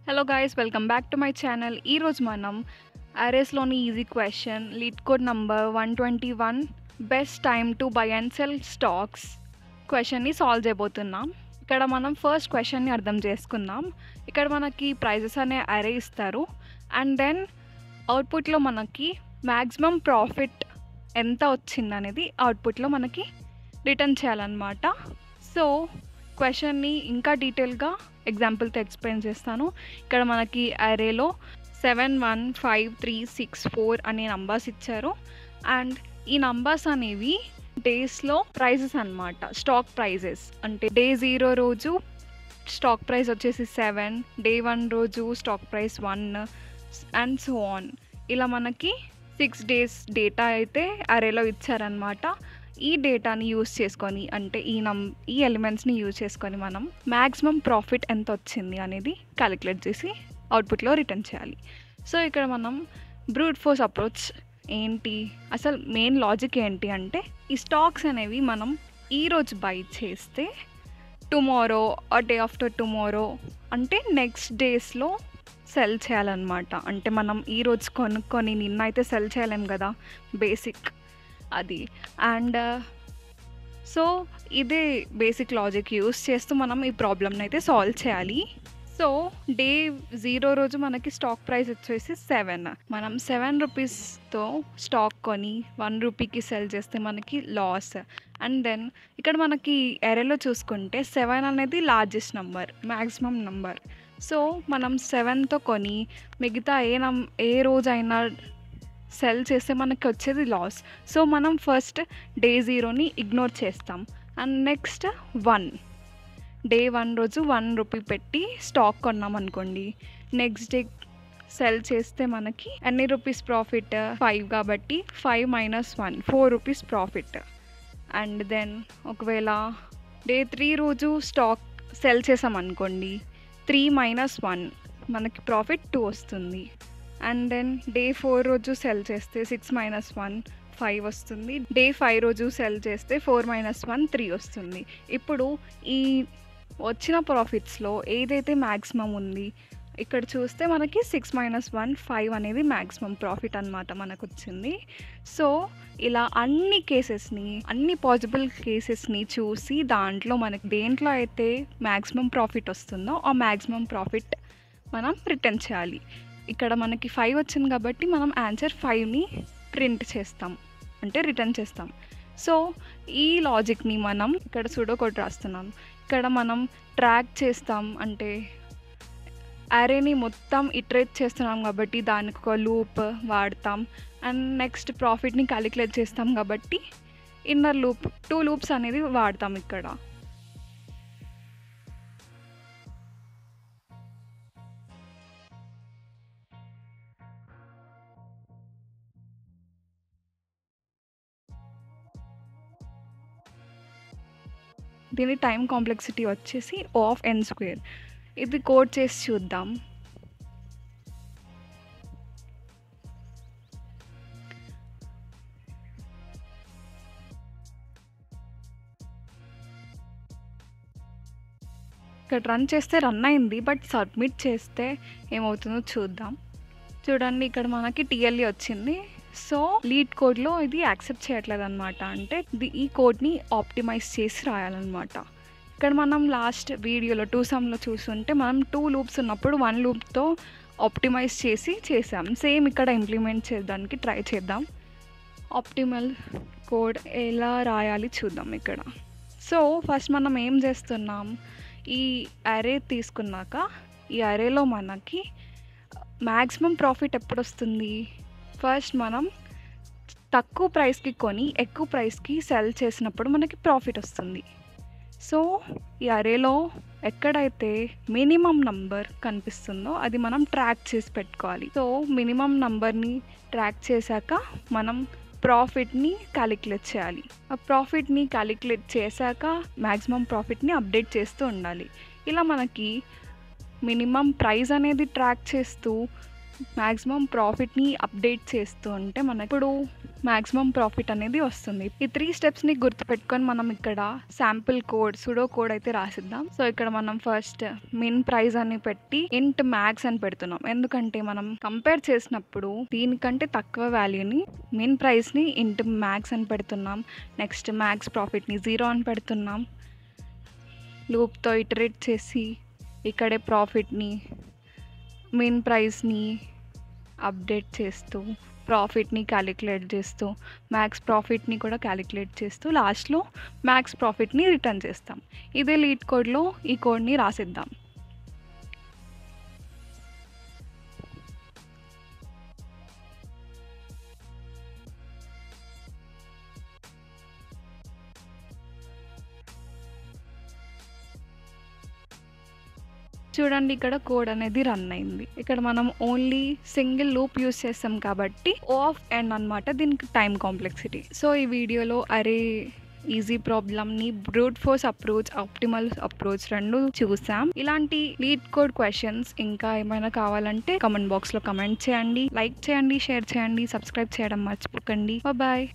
Hello guys, welcome back to my channel. ఈరోజు మనం అరేస్లోని easy question LeetCode number 121 best time to buy and sell stocks క్వశ్చన్ని solve చేయబోతున్నాం. ఇక్కడ మనం ఫస్ట్ క్వశ్చన్ని అర్థం చేసుకుందాం. ఇక్కడ మనకి ప్రైజెస్ అనే అరే ఇస్తారు అండ్ దెన్ అవుట్పుట్లో మనకి మ్యాక్సిమం ప్రాఫిట్ ఎంత వచ్చింది అనేది అవుట్పుట్లో మనకి రిటర్న్ చేయాలన్నమాట. సో క్వశ్చన్ని ఇంకా డీటెయిల్గా ఎగ్జాంపుల్తో ఎక్స్ప్లెయిన్ చేస్తాను. ఇక్కడ మనకి అరేలో 7, 1, 5, 3, 6, 4 అనే నంబర్స్ ఇచ్చారు అండ్ ఈ నంబర్స్ అనేవి డేస్లో ప్రైజెస్ అన్నమాట. స్టాక్ ప్రైజెస్ అంటే డే 0 రోజు స్టాక్ ప్రైస్ వచ్చేసి 7, డే 1 రోజు stock price 1 and so on. ఇలా మనకి 6 డేస్ డేటా అయితే అరేలో ఇచ్చారనమాట. ఈ డేటాని యూజ్ చేసుకొని అంటే ఈ ఎలిమెంట్స్ని యూజ్ చేసుకొని మనం మ్యాక్సిమం ప్రాఫిట్ ఎంత వచ్చింది అనేది క్యాలిక్యులేట్ చేసి అవుట్పుట్లో రిటర్న్ చేయాలి. సో ఇక్కడ మనం బ్రూట్ ఫోర్స్ అప్రోచ్ ఏంటి, అసలు మెయిన్ లాజిక్ ఏంటి అంటే ఈ స్టాక్స్ అనేవి మనం ఈరోజు బై చేస్తే tomorrow or day after tomorrow అంటే నెక్స్ట్ డేస్లో సెల్ చేయాలన్నమాట. అంటే మనం ఈరోజు కొనుక్కొని నిన్న అయితే సెల్ చేయలేం కదా, బేసిక్ అది. అండ్ సో ఇదే బేసిక్ లాజిక్ యూస్ చేస్తూ మనం ఈ ప్రాబ్లమ్ని అయితే సాల్వ్ చేయాలి. సో డే 0 రోజు మనకి స్టాక్ ప్రైస్ వచ్చేసి 7. మనం 7 రూపీస్తో స్టాక్ కొని 1 రూపీకి సెల్ చేస్తే మనకి లాస్. అండ్ దెన్ ఇక్కడ మనకి ఎరేలో చూసుకుంటే 7 అనేది largest number, maximum number. So మనం 7తో కొని మిగతా ఏ రోజైనా సెల్ చేస్తే మనకి వచ్చేది లాస్. సో మనం ఫస్ట్ డే 0ని ఇగ్నోర్ చేస్తాం అండ్ నెక్స్ట్ 1 డే 1 రోజు 1 రూపీ పెట్టి స్టాక్ కొన్నాం అనుకోండి, నెక్స్ట్ డే సెల్ చేస్తే మనకి ఎన్ని రూపీస్ ప్రాఫిట్, 5 కాబట్టి 5 - 1 4 రూపీస్ ప్రాఫిట్. అండ్ దెన్ ఒకవేళ డే 3 రోజు స్టాక్ సెల్ చేసాం అనుకోండి, 3 - 1 మనకి ప్రాఫిట్ 2 వస్తుంది. అండ్ దెన్ డే 4 రోజు సెల్ చేస్తే 6 - 1 5 వస్తుంది. డే 5 రోజు సెల్ చేస్తే 4 - 1 3 వస్తుంది. ఇప్పుడు ఈ వచ్చిన ప్రాఫిట్స్లో ఏదైతే మ్యాక్సిమం ఉంది ఇక్కడ చూస్తే మనకి 6 - 1 5 అనేది మ్యాక్సిమం ప్రాఫిట్ అన్నమాట మనకు వచ్చింది. సో ఇలా అన్ని పాసిబుల్ కేసెస్ని చూసి దాంట్లో మనకి దేంట్లో అయితే మ్యాక్సిమం ప్రాఫిట్ వస్తుందో ఆ మ్యాక్సిమం ప్రాఫిట్ మనం రిటర్న్ చేయాలి. ఇక్కడ మనకి 5 వచ్చింది కాబట్టి మనం ఆన్సర్ 5ని ప్రింట్ చేస్తాం అంటే రిటర్న్ చేస్తాం. సో ఈ లాజిక్ని మనం ఇక్కడ సూడో కోడ్ రాస్తున్నాం. ఇక్కడ మనం ట్రాక్ చేస్తాం అంటే అరేని మొత్తం ఇటరేట్ చేస్తున్నాం కాబట్టి దానికి ఒక లూప్ వాడతాం అండ్ నెక్స్ట్ ప్రాఫిట్ని క్యాలిక్యులేట్ చేస్తాం కాబట్టి ఇన్నర్ లూప్ 2 లూప్స్ అనేది వాడతాం ఇక్కడ. దీని టైం కాంప్లెక్సిటీ వచ్చేసి O(n²). ఇది కోడ్ చేసి చూద్దాం. ఇక్కడ రన్ చేస్తే రన్ అయింది, బట్ సబ్మిట్ చేస్తే ఏమవుతుందో చూద్దాం. చూడండి ఇక్కడ మనకి TLE వచ్చింది. సో లీడ్ కోడ్లో ఇది యాక్సెప్ట్ చేయట్లేదు అనమాట. అంటే ఈ కోడ్ని ఆప్టిమైజ్ చేసి రాయాలన్నమాట. ఇక్కడ మనం లాస్ట్ వీడియోలో 2 సమ్లో చూస్తుంటే మనం 2 లూప్స్ ఉన్నప్పుడు 1 లూప్తో ఆప్టిమైజ్ చేసాం. సేమ్ ఇక్కడ ఇంప్లిమెంట్ చేయడానికి ట్రై చేద్దాం. ఆప్టిమల్ కోడ్ ఎలా రాయాలి చూద్దాం ఇక్కడ. సో ఫస్ట్ మనం ఏం చేస్తున్నాం, ఈ అరే తీసుకున్నాక ఈ అరేలో మనకి మ్యాక్సిమం ప్రాఫిట్ ఎప్పుడు వస్తుంది, ఫస్ట్ మనం తక్కువ ప్రైస్కి కొని ఎక్కువ ప్రైస్కి సెల్ చేసినప్పుడు మనకి ప్రాఫిట్ వస్తుంది. సో ఈ అరేలో ఎక్కడైతే మినిమం నంబర్ కనిపిస్తుందో అది మనం ట్రాక్ చేసి పెట్టుకోవాలి. సో మినిమం నంబర్ని ట్రాక్ చేశాక మనం ప్రాఫిట్ని క్యాలిక్యులేట్ చేయాలి. ఆ ప్రాఫిట్ని క్యాలిక్యులేట్ చేశాక మ్యాక్సిమం ప్రాఫిట్ని అప్డేట్ చేస్తూ ఉండాలి. ఇలా మనకి మినిమం ప్రైస్ అనేది ట్రాక్ చేస్తూ మాక్సిమం ప్రాఫిట్ని అప్డేట్ చేస్తూ ఉంటే మనకి ఇప్పుడు మాక్సిమం ప్రాఫిట్ అనేది వస్తుంది. ఈ 3 స్టెప్స్ని గుర్తుపెట్టుకొని మనం ఇక్కడ శాంపుల్ కోడ్ సుడో కోడ్ అయితే రాసిద్దాం. సో ఇక్కడ మనం ఫస్ట్ మిన్ ప్రైస్ అని పెట్టి ఇంట్ మ్యాక్స్ అని పెడుతున్నాం. ఎందుకంటే మనం కంపేర్ చేసినప్పుడు దీనికంటే తక్కువ వాల్యూని మిన్ ప్రైస్ని ఇంట్ మ్యాక్స్ అని పెడుతున్నాం. నెక్స్ట్ మ్యాక్స్ ప్రాఫిట్ని 0 అని పెడుతున్నాం. లూప్తో ఇటరేట్ చేసి ఇక్కడే ప్రాఫిట్ని మిన్ ప్రైస్ని అప్డేట్ చేస్తూ ప్రాఫిట్ని క్యాలిక్యులేట్ చేస్తూ మ్యాక్స్ ప్రాఫిట్ని కూడా క్యాలిక్యులేట్ చేస్తూ లాస్ట్లో మ్యాక్స్ ప్రాఫిట్ని రిటర్న్ చేస్తాం. ఇదే లీడ్ కోడ్లో ఈ కోడ్ని రాసిద్దాం. చూడండి ఇక్కడ కోడ్ అనేది రన్ అయింది. ఇక్కడ మనం ఓన్లీ సింగిల్ లూప్ యూస్ చేస్తాం కాబట్టి O ఆఫ్ n అనమాట దీనికి టైం కాంప్లెక్సిటీ. సో ఈ వీడియోలో అరే ఈజీ ప్రాబ్లమ్ని brute force approach optimal approach రెండు చూసాం. ఇలాంటి లీడ్ కోడ్ క్వశ్చన్స్ ఇంకా ఏమైనా కావాలంటే కామెంట్ బాక్స్లో కమెంట్ చేయండి, లైక్ చేయండి, షేర్ చేయండి, సబ్స్క్రైబ్ చేయడం మర్చిపోకండి. బాయ్.